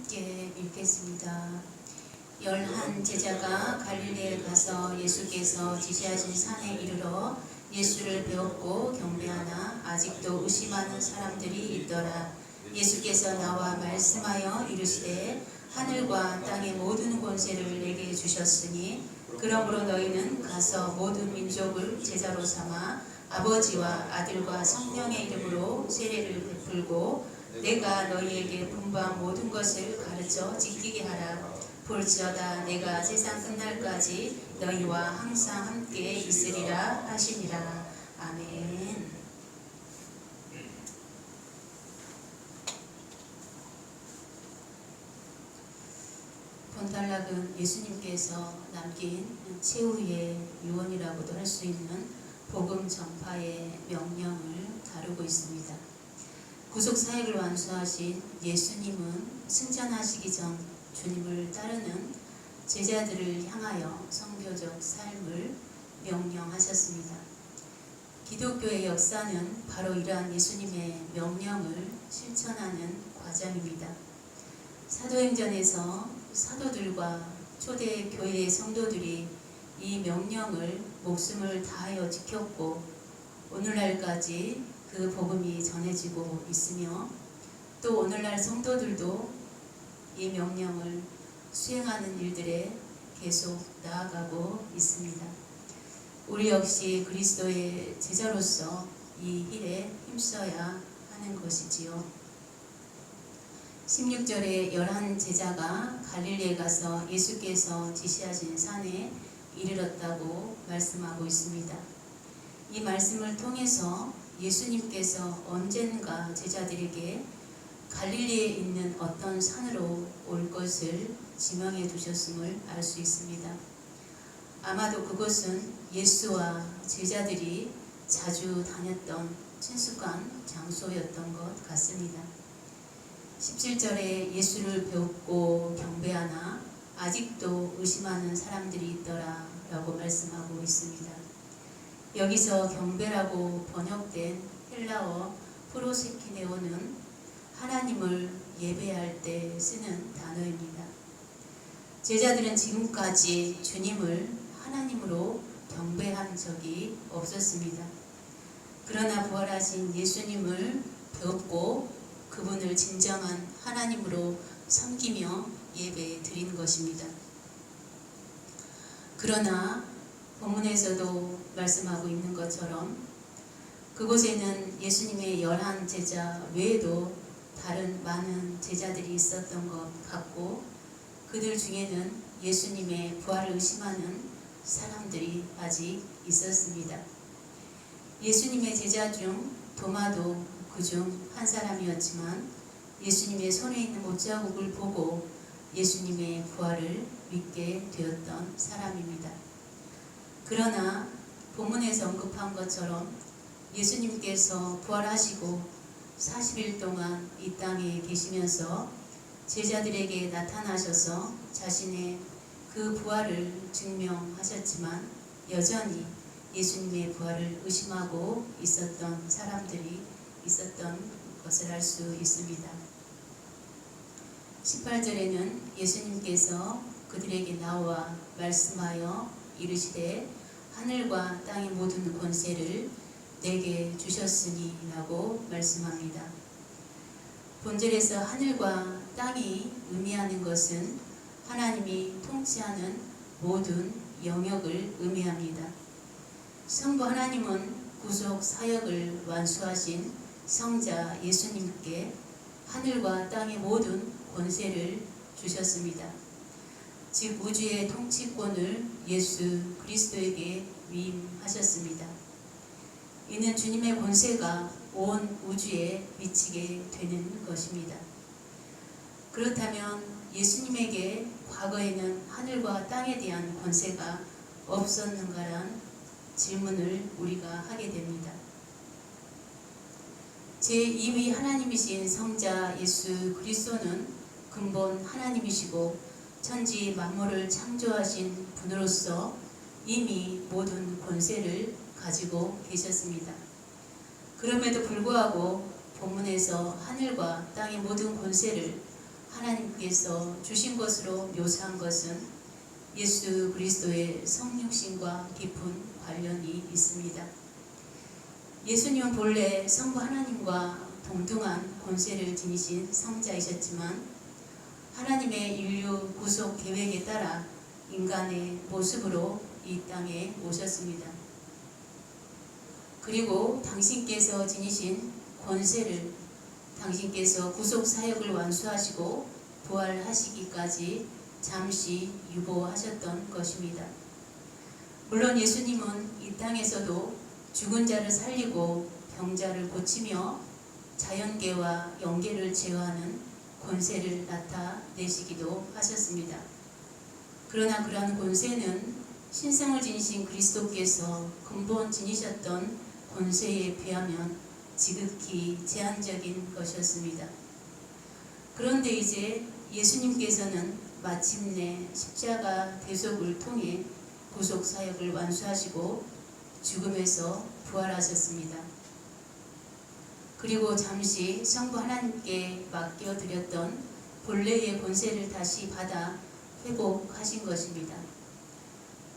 함께 읽겠습니다. 11 제자가 갈릴리에 가서 예수께서 지시하신 산에 이르러 예수를 배웠고 경배하나 아직도 의심하는 사람들이 있더라. 예수께서 나와 말씀하여 이르시되 하늘과 땅의 모든 권세를 내게 주셨으니 그러므로 너희는 가서 모든 민족을 제자로 삼아 아버지와 아들과 성령의 이름으로 세례를 베풀고 내가 너희에게 분부한 모든 것을 가르쳐 지키게 하라. 볼지어다 내가 세상 끝날까지 너희와 항상 함께 있으리라 하시니라. 아멘. 본단락은 예수님께서 남긴 최후의 유언이라고도 할 수 있는 복음 전파의 명령을 다루고 있습니다. 구속사역을 완수하신 예수님은 승천하시기 전 주님을 따르는 제자들을 향하여 선교적 삶을 명령하셨습니다. 기독교의 역사는 바로 이러한 예수님의 명령을 실천하는 과정입니다. 사도행전에서 사도들과 초대 교회의 성도들이 이 명령을 목숨을 다하여 지켰고 오늘날까지 그 복음이 전해지고 있으며 또 오늘날 성도들도 이 명령을 수행하는 일들에 계속 나아가고 있습니다. 우리 역시 그리스도의 제자로서 이 일에 힘써야 하는 것이지요. 16절에 11 제자가 갈릴리에 가서 예수께서 지시하신 산에 이르렀다고 말씀하고 있습니다. 이 말씀을 통해서 예수님께서 언젠가 제자들에게 갈릴리에 있는 어떤 산으로 올 것을 지명해 두셨음을 알 수 있습니다. 아마도 그곳은 예수와 제자들이 자주 다녔던 친숙한 장소였던 것 같습니다. 17절에 예수를 배웠고 경배하나 아직도 의심하는 사람들이 있더라 라고 말씀하고 있습니다. 여기서 경배라고 번역된 헬라어 프로세키네오는 하나님을 예배할 때 쓰는 단어입니다. 제자들은 지금까지 주님을 하나님으로 경배한 적이 없었습니다. 그러나 부활하신 예수님을 배웠고 그분을 진정한 하나님으로 섬기며 예배 드린 것입니다. 그러나 본문에서도 말씀하고 있는 것처럼 그곳에는 예수님의 11 제자 외에도 다른 많은 제자들이 있었던 것 같고 그들 중에는 예수님의 부활을 의심하는 사람들이 아직 있었습니다. 예수님의 제자 중 도마도 그중 한 사람이었지만 예수님의 손에 있는 못자국을 보고 예수님의 부활을 믿게 되었던 사람입니다. 그러나 본문에서 언급한 것처럼 예수님께서 부활하시고 40일 동안 이 땅에 계시면서 제자들에게 나타나셔서 자신의 그 부활을 증명하셨지만 여전히 예수님의 부활을 의심하고 있었던 사람들이 있었던 것을 알 수 있습니다. 18절에는 예수님께서 그들에게 나와 말씀하여 이르시되 하늘과 땅의 모든 권세를 내게 주셨으니 라고 말씀합니다. 본절에서 하늘과 땅이 의미하는 것은 하나님이 통치하는 모든 영역을 의미합니다. 성부 하나님은 구속 사역을 완수하신 성자 예수님께 하늘과 땅의 모든 권세를 주셨습니다. 즉 우주의 통치권을 예수 그리스도에게 위임하셨습니다. 이는 주님의 권세가 온 우주에 미치게 되는 것입니다. 그렇다면 예수님에게 과거에는 하늘과 땅에 대한 권세가 없었는가란 질문을 우리가 하게 됩니다. 제2위 하나님이신 성자 예수 그리스도는 근본 하나님이시고 천지 만물을 창조하신 분으로서 이미 모든 권세를 가지고 계셨습니다. 그럼에도 불구하고 본문에서 하늘과 땅의 모든 권세를 하나님께서 주신 것으로 묘사한 것은 예수 그리스도의 성육신과 깊은 관련이 있습니다. 예수님은 본래 성부 하나님과 동등한 권세를 지니신 성자이셨지만 하나님의 인류 구속 계획에 따라 인간의 모습으로 이 땅에 오셨습니다. 그리고 당신께서 지니신 권세를 당신께서 구속 사역을 완수하시고 부활하시기까지 잠시 유보하셨던 것입니다. 물론 예수님은 이 땅에서도 죽은 자를 살리고 병자를 고치며 자연계와 영계를 제어하는 권세를 나타내시기도 하셨습니다. 그러나 그러한 권세는 신성을 지니신 그리스도께서 근본 지니셨던 권세에 비하면 지극히 제한적인 것이었습니다. 그런데 이제 예수님께서는 마침내 십자가 대속을 통해 구속 사역을 완수하시고 죽음에서 부활하셨습니다. 그리고 잠시 성부 하나님께 맡겨드렸던 본래의 권세를 다시 받아 회복하신 것입니다.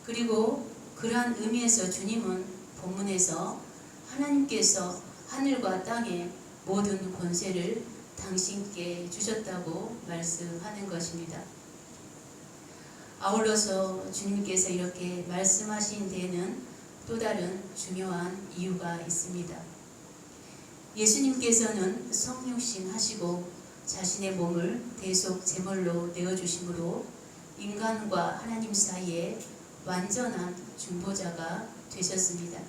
그리고 그러한 의미에서 주님은 본문에서 하나님께서 하늘과 땅의 모든 권세를 당신께 주셨다고 말씀하는 것입니다. 아울러서 주님께서 이렇게 말씀하신 데에는 또 다른 중요한 이유가 있습니다. 예수님께서는 성육신 하시고 자신의 몸을 대속 제물로 내어주심으로 인간과 하나님 사이에 완전한 중보자가 되셨습니다.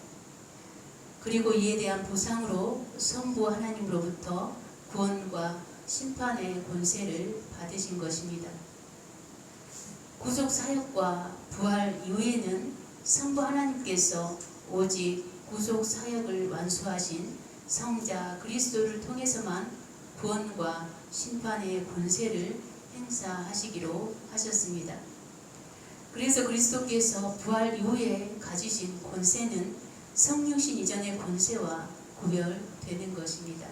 그리고 이에 대한 보상으로 성부 하나님으로부터 구원과 심판의 권세를 받으신 것입니다. 구속 사역과 부활 이후에는 성부 하나님께서 오직 구속 사역을 완수하신 성자 그리스도를 통해서만 구원과 심판의 권세를 행사하시기로 하셨습니다. 그래서 그리스도께서 부활 이후에 가지신 권세는 성육신 이전의 권세와 구별되는 것입니다.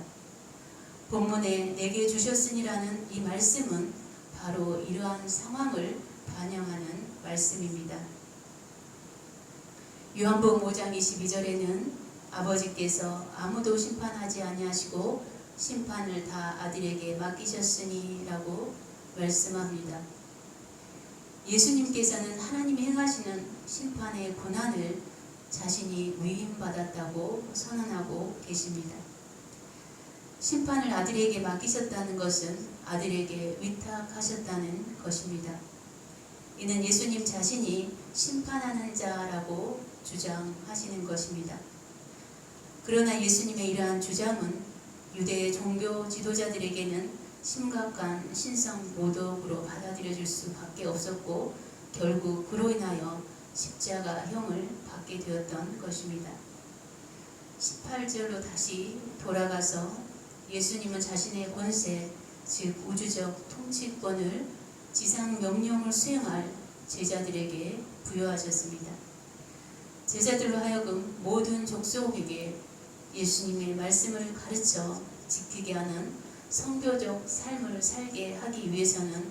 본문에 내게 주셨으니라는 이 말씀은 바로 이러한 상황을 반영하는 말씀입니다. 요한복음 5장 22절에는 아버지께서 아무도 심판하지 아니하시고 심판을 다 아들에게 맡기셨으니 라고 말씀합니다. 예수님께서는 하나님이 행하시는 심판의 고난을 자신이 위임받았다고 선언하고 계십니다. 심판을 아들에게 맡기셨다는 것은 아들에게 위탁하셨다는 것입니다. 이는 예수님 자신이 심판하는 자라고 주장하시는 것입니다. 그러나 예수님의 이러한 주장은 유대 종교 지도자들에게는 심각한 신성 모독으로 받아들여질 수밖에 없었고 결국 그로 인하여 십자가형을 받게 되었던 것입니다. 18절로 다시 돌아가서 예수님은 자신의 권세, 즉 우주적 통치권을 지상 명령을 수행할 제자들에게 부여하셨습니다. 제자들로 하여금 모든 족속에게 예수님의 말씀을 가르쳐 지키게 하는 성교적 삶을 살게 하기 위해서는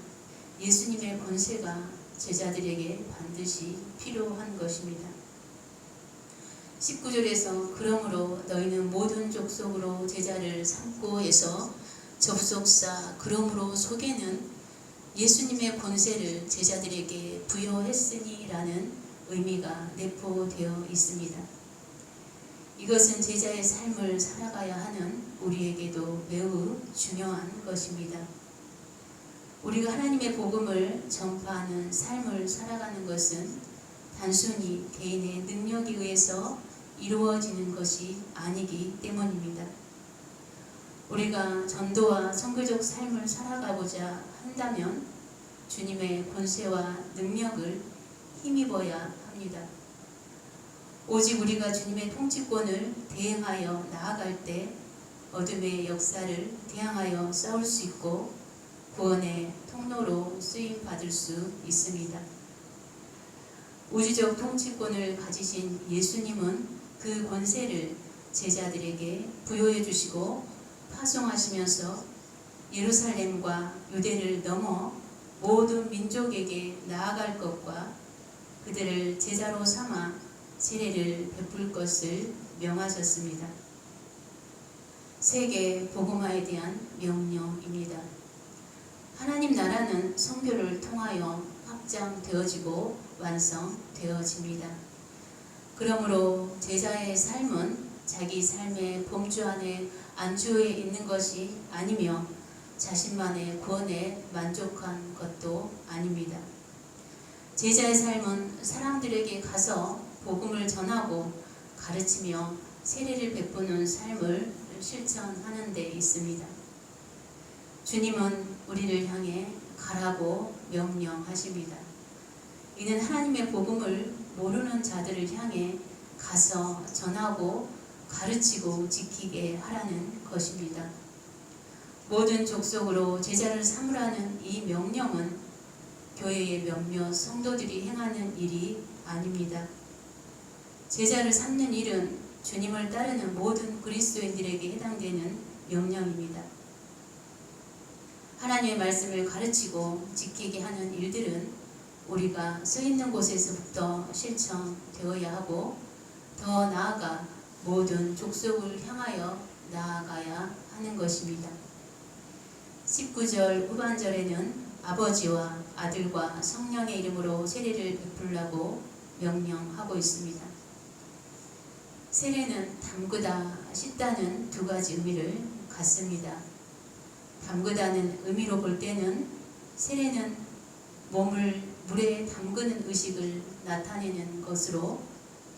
예수님의 권세가 제자들에게 반드시 필요한 것입니다. 19절에서 그러므로 너희는 모든 족속으로 제자를 삼고 해서 접속사 그러므로 속에는 예수님의 권세를 제자들에게 부여했으니 라는 의미가 내포되어 있습니다. 이것은 제자의 삶을 살아가야 하는 우리에게도 매우 중요한 것입니다. 우리가 하나님의 복음을 전파하는 삶을 살아가는 것은 단순히 개인의 능력에 의해서 이루어지는 것이 아니기 때문입니다. 우리가 전도와 선교적 삶을 살아가고자 한다면 주님의 권세와 능력을 힘입어야 합니다. 오직 우리가 주님의 통치권을 대행하여 나아갈 때 어둠의 역사를 대항하여 싸울 수 있고 구원의 통로로 쓰임받을 수 있습니다. 우주적 통치권을 가지신 예수님은 그 권세를 제자들에게 부여해 주시고 파송하시면서 예루살렘과 유대를 넘어 모든 민족에게 나아갈 것과 그들을 제자로 삼아 세례를 베풀 것을 명하셨습니다. 세계 복음화에 대한 명령입니다. 하나님 나라는 선교를 통하여 확장되어지고 완성되어집니다. 그러므로 제자의 삶은 자기 삶의 범주 안에 안주해 있는 것이 아니며 자신만의 구원에 만족한 것도 아닙니다. 제자의 삶은 사람들에게 가서 복음을 전하고 가르치며 세례를 베푸는 삶을 실천하는 데 있습니다. 주님은 우리를 향해 가라고 명령하십니다. 이는 하나님의 복음을 모르는 자들을 향해 가서 전하고 가르치고 지키게 하라는 것입니다. 모든 족속으로 제자를 삼으라는 이 명령은 교회의 몇몇 성도들이 행하는 일이 아닙니다. 제자를 삼는 일은 주님을 따르는 모든 그리스도인들에게 해당되는 명령입니다. 하나님의 말씀을 가르치고 지키게 하는 일들은 우리가 서 있는 곳에서부터 실천되어야 하고 더 나아가 모든 족속을 향하여 나아가야 하는 것입니다. 19절 후반절에는 아버지와 아들과 성령의 이름으로 세례를 베풀라고 명령하고 있습니다. 세례는 담그다, 씻다는 두 가지 의미를 갖습니다. 담그다는 의미로 볼 때는 세례는 몸을 물에 담그는 의식을 나타내는 것으로,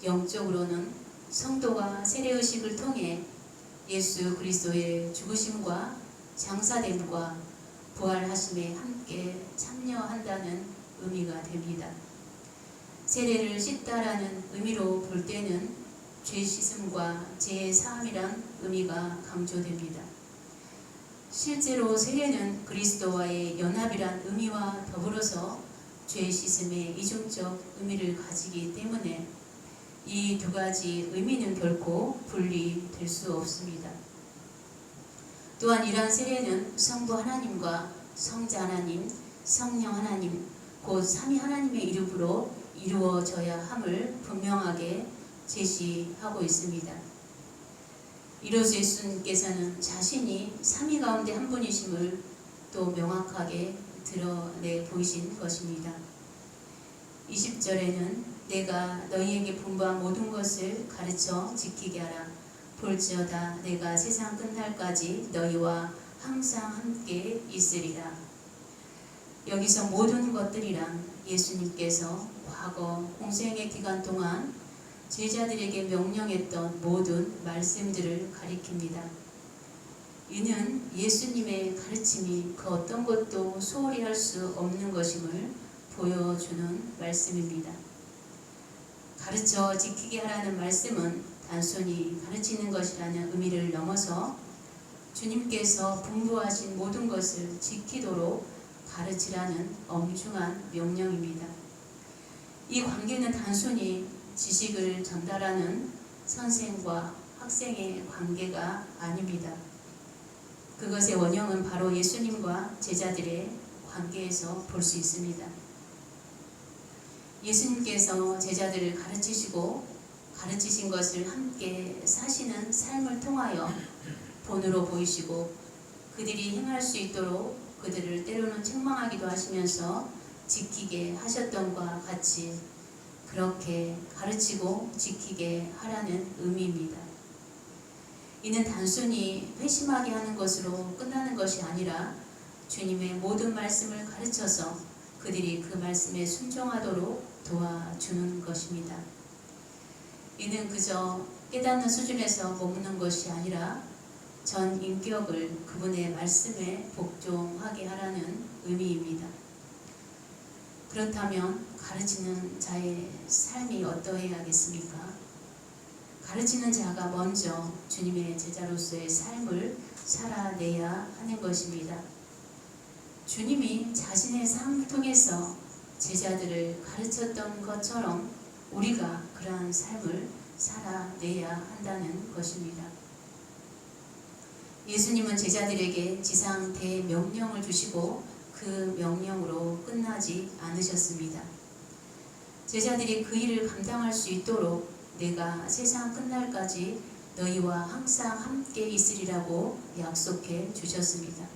영적으로는 성도가 세례의식을 통해 예수 그리스도의 죽으심과 장사됨과 부활하심에 함께 참여한다는 의미가 됩니다. 세례를 씻다라는 의미로 볼 때는 죄 씻음과 죄 사함이란 의미가 강조됩니다. 실제로 세례는 그리스도와의 연합이란 의미와 더불어서 죄 씻음의 이중적 의미를 가지기 때문에 이 두 가지 의미는 결코 분리될 수 없습니다. 또한 이러한 세례는 성부 하나님과 성자 하나님, 성령 하나님, 곧 삼위 하나님의 이름으로 이루어져야 함을 분명하게 제시하고 있습니다. 이로써 예수님께서는 자신이 삼위 가운데 한 분이심을 또 명확하게 드러내 보이신 것입니다. 20절에는 내가 너희에게 분부한 모든 것을 가르쳐 지키게 하라. 볼지어다 내가 세상 끝날까지 너희와 항상 함께 있으리라. 여기서 모든 것들이란 예수님께서 과거 공생의 기간 동안 제자들에게 명령했던 모든 말씀들을 가리킵니다. 이는 예수님의 가르침이 그 어떤 것도 소홀히 할 수 없는 것임을 보여주는 말씀입니다. 가르쳐 지키게 하라는 말씀은 단순히 가르치는 것이라는 의미를 넘어서 주님께서 분부하신 모든 것을 지키도록 가르치라는 엄중한 명령입니다. 이 관계는 단순히 지식을 전달하는 선생과 학생의 관계가 아닙니다. 그것의 원형은 바로 예수님과 제자들의 관계에서 볼 수 있습니다. 예수님께서 제자들을 가르치시고 가르치신 것을 함께 사시는 삶을 통하여 본으로 보이시고 그들이 행할 수 있도록 그들을 때로는 책망하기도 하시면서 지키게 하셨던과 같이 그렇게 가르치고 지키게 하라는 의미입니다. 이는 단순히 회심하게 하는 것으로 끝나는 것이 아니라 주님의 모든 말씀을 가르쳐서 그들이 그 말씀에 순종하도록 도와주는 것입니다. 이는 그저 깨닫는 수준에서 머무는 것이 아니라 전 인격을 그분의 말씀에 복종하게 하라는 의미입니다. 그렇다면 가르치는 자의 삶이 어떠해야겠습니까? 가르치는 자가 먼저 주님의 제자로서의 삶을 살아내야 하는 것입니다. 주님이 자신의 삶을 통해서 제자들을 가르쳤던 것처럼 우리가 그러한 삶을 살아내야 한다는 것입니다. 예수님은 제자들에게 지상 대명령을 주시고 그 명령으로 끝나지 않으셨습니다. 제자들이 그 일을 감당할 수 있도록 내가 세상 끝날까지 너희와 항상 함께 있으리라고 약속해 주셨습니다.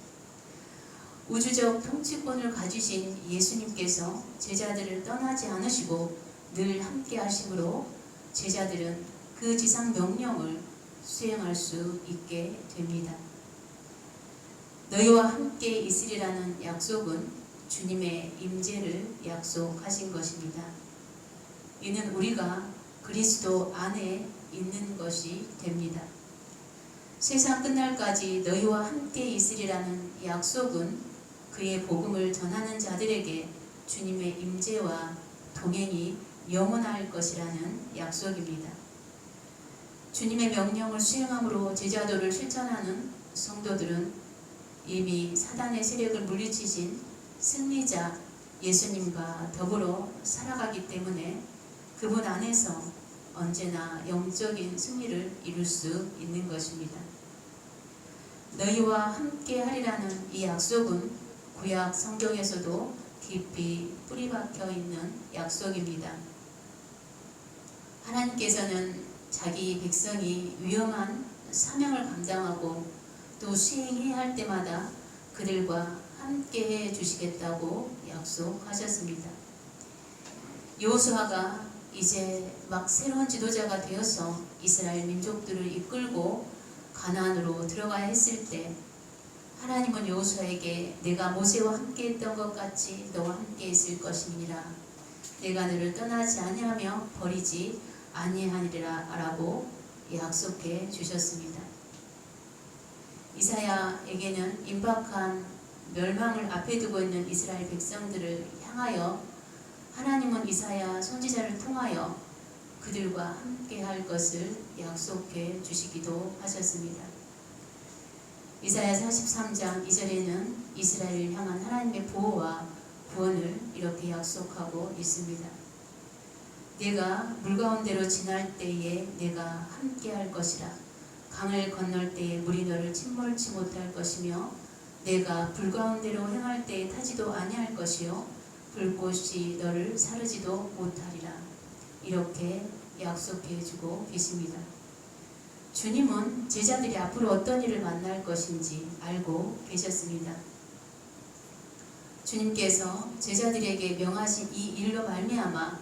우주적 통치권을 가지신 예수님께서 제자들을 떠나지 않으시고 늘 함께 하심으로 제자들은 그 지상 명령을 수행할 수 있게 됩니다. 너희와 함께 있으리라는 약속은 주님의 임재를 약속하신 것입니다. 이는 우리가 그리스도 안에 있는 것이 됩니다. 세상 끝날까지 너희와 함께 있으리라는 약속은 그의 복음을 전하는 자들에게 주님의 임재와 동행이 영원할 것이라는 약속입니다. 주님의 명령을 수행함으로 제자도를 실천하는 성도들은 이미 사단의 세력을 물리치신 승리자 예수님과 더불어 살아가기 때문에 그분 안에서 언제나 영적인 승리를 이룰 수 있는 것입니다. 너희와 함께 하리라는 이 약속은 구약 성경에서도 깊이 뿌리박혀 있는 약속입니다. 하나님께서는 자기 백성이 위험한 사명을 감당하고 또 수행해야 할 때마다 그들과 함께 해 주시겠다고 약속하셨습니다. 여호수아가 이제 막 새로운 지도자가 되어서 이스라엘 민족들을 이끌고 가나안으로 들어가야 했을 때 하나님은 여호수아에게 내가 모세와 함께 했던 것 같이 너와 함께 있을 것이니라. 내가 너를 떠나지 아니하며 버리지 아니하리라 라고 약속해 주셨습니다. 이사야에게는 임박한 멸망을 앞에 두고 있는 이스라엘 백성들을 향하여 하나님은 이사야 선지자를 통하여 그들과 함께 할 것을 약속해 주시기도 하셨습니다. 이사야 43장 2절에는 이스라엘을 향한 하나님의 보호와 구원을 이렇게 약속하고 있습니다. 내가 물 가운데로 지날 때에 내가 함께 할 것이라. 강을 건널 때에 물이 너를 침몰치 못할 것이며 내가 불 가운데로 행할 때에 타지도 아니할 것이요 불꽃이 너를 사르지도 못하리라. 이렇게 약속해 주고 계십니다. 주님은 제자들이 앞으로 어떤 일을 만날 것인지 알고 계셨습니다. 주님께서 제자들에게 명하신 이 일로 말미암아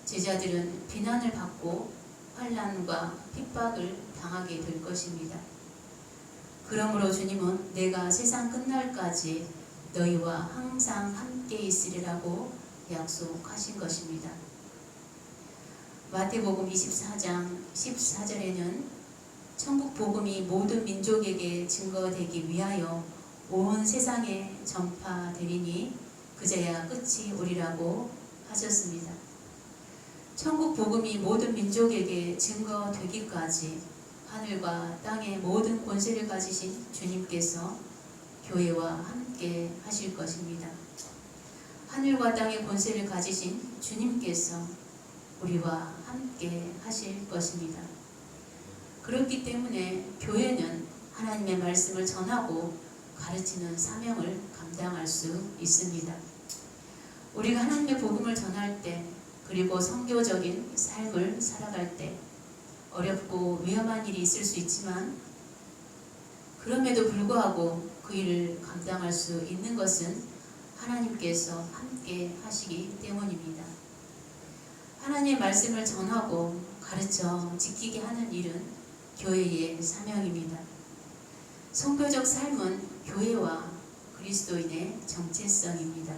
제자들은 비난을 받고 환난과 핍박을 당하게 될 것입니다. 그러므로 주님은 내가 세상 끝날까지 너희와 항상 함께 있으리라고 약속하신 것입니다. 마태복음 24장 14절에는 천국 복음이 모든 민족에게 증거되기 위하여 온 세상에 전파되리니 그제야 끝이 오리라고 하셨습니다. 천국 복음이 모든 민족에게 증거되기까지 하늘과 땅의 모든 권세를 가지신 주님께서 교회와 함께 하실 것입니다. 하늘과 땅의 권세를 가지신 주님께서 우리와 함께 하실 것입니다. 그렇기 때문에 교회는 하나님의 말씀을 전하고 가르치는 사명을 감당할 수 있습니다. 우리가 하나님의 복음을 전할 때 그리고 선교적인 삶을 살아갈 때 어렵고 위험한 일이 있을 수 있지만 그럼에도 불구하고 그 일을 감당할 수 있는 것은 하나님께서 함께 하시기 때문입니다. 하나님의 말씀을 전하고 가르쳐 지키게 하는 일은 교회의 사명입니다. 선교적 삶은 교회와 그리스도인의 정체성입니다.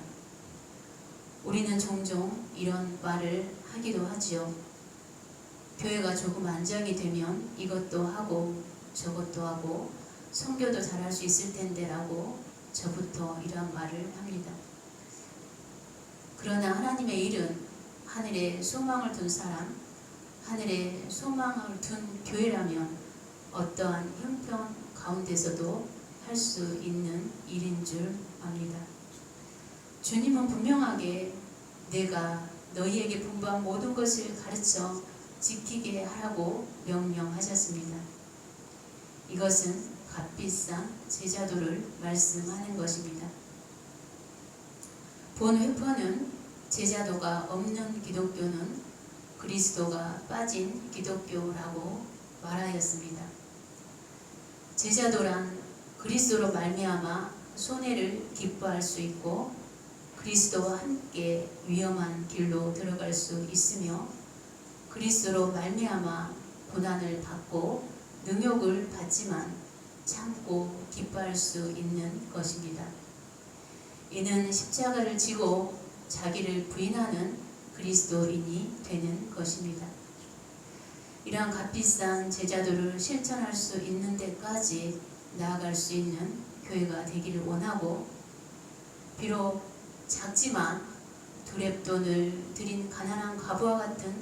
우리는 종종 이런 말을 하기도 하지요. 교회가 조금 안정이 되면 이것도 하고 저것도 하고 선교도 잘할 수 있을 텐데 라고 저부터 이런 말을 합니다. 그러나 하나님의 일은 하늘에 소망을 둔 사람, 하늘에 소망을 둔 교회라면 어떠한 형편 가운데서도 할 수 있는 일인 줄 압니다. 주님은 분명하게 내가 너희에게 분부한 모든 것을 가르쳐 지키게 하라고 명령하셨습니다. 이것은 값비싼 제자도를 말씀하는 것입니다. 본 회퍼는 제자도가 없는 기독교는 그리스도가 빠진 기독교라고 말하였습니다. 제자도란 그리스도로 말미암아 손해를 기뻐할 수 있고 그리스도와 함께 위험한 길로 들어갈 수 있으며 그리스도로 말미암아 고난을 받고 능욕을 받지만 참고 기뻐할 수 있는 것입니다. 이는 십자가를 지고 자기를 부인하는 그리스도인이 되는 것입니다. 이러한 값비싼 제자도를 실천할 수 있는 데까지 나아갈 수 있는 교회가 되기를 원하고, 비록 작지만 두렙돈을 들인 가난한 과부와 같은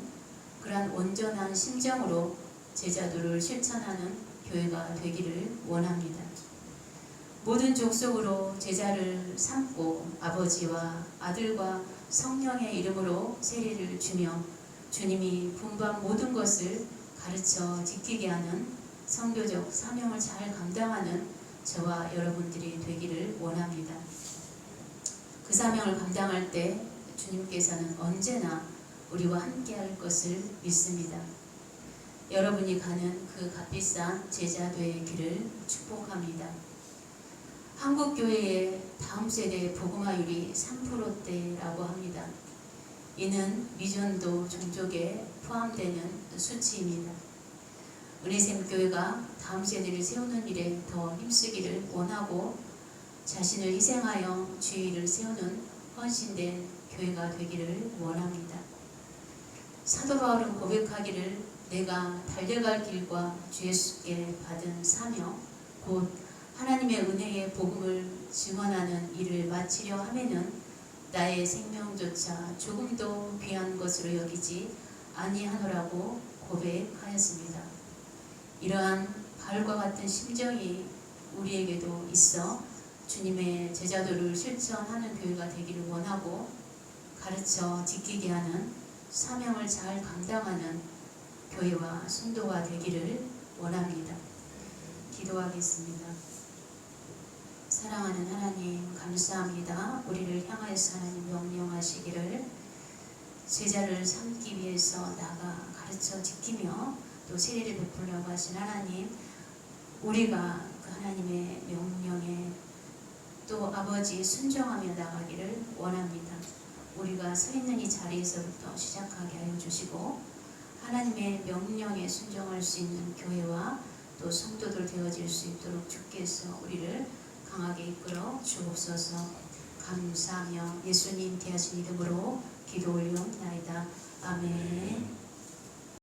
그러한 온전한 심정으로 제자도를 실천하는 교회가 되기를 원합니다. 모든 족속으로 제자를 삼고 아버지와 아들과 성령의 이름으로 세례를 주며 주님이 분부한 모든 것을 가르쳐 지키게 하는 선교적 사명을 잘 감당하는 저와 여러분들이 되기를 원합니다. 그 사명을 감당할 때 주님께서는 언제나 우리와 함께 할 것을 믿습니다. 여러분이 가는 그 값비싼 제자도의 길을 축복합니다. 한국교회의 다음 세대 복음화율이 3%대라고 합니다. 이는 미전도 종족에 포함되는 수치입니다. 은혜샘교회가 다음 세대를 세우는 일에 더 힘쓰기를 원하고 자신을 희생하여 주의를 세우는 헌신된 교회가 되기를 원합니다. 사도 바울은 고백하기를 내가 달려갈 길과 주 예수께 받은 사명 곧 하나님의 은혜의 복음을 증언하는 일을 마치려 하면은 나의 생명조차 조금도 귀한 것으로 여기지 아니하노라고 고백하였습니다. 이러한 바울과 같은 심정이 우리에게도 있어 주님의 제자도를 실천하는 교회가 되기를 원하고 가르쳐 지키게 하는 사명을 잘 감당하는 교회와 성도가 되기를 원합니다. 기도하겠습니다. 사랑하는 하나님 감사합니다. 우리를 향하여서 하나님 명령하시기를 제자를 삼기 위해서 나가 가르쳐 지키며 또 세례를 베풀려고 하신 하나님, 우리가 그 하나님의 명령에 또 아버지 순종하며 나가기를 원합니다. 우리가 서 있는 이 자리에서부터 시작하게 하여 주시고 하나님의 명령에 순종할 수 있는 교회와 또 성도들 되어질 수 있도록 주께서 우리를 강하게 이끌어 주옵소서. 감사하며 예수님 귀하신 이름으로 기도 올리옵나이다. 아멘.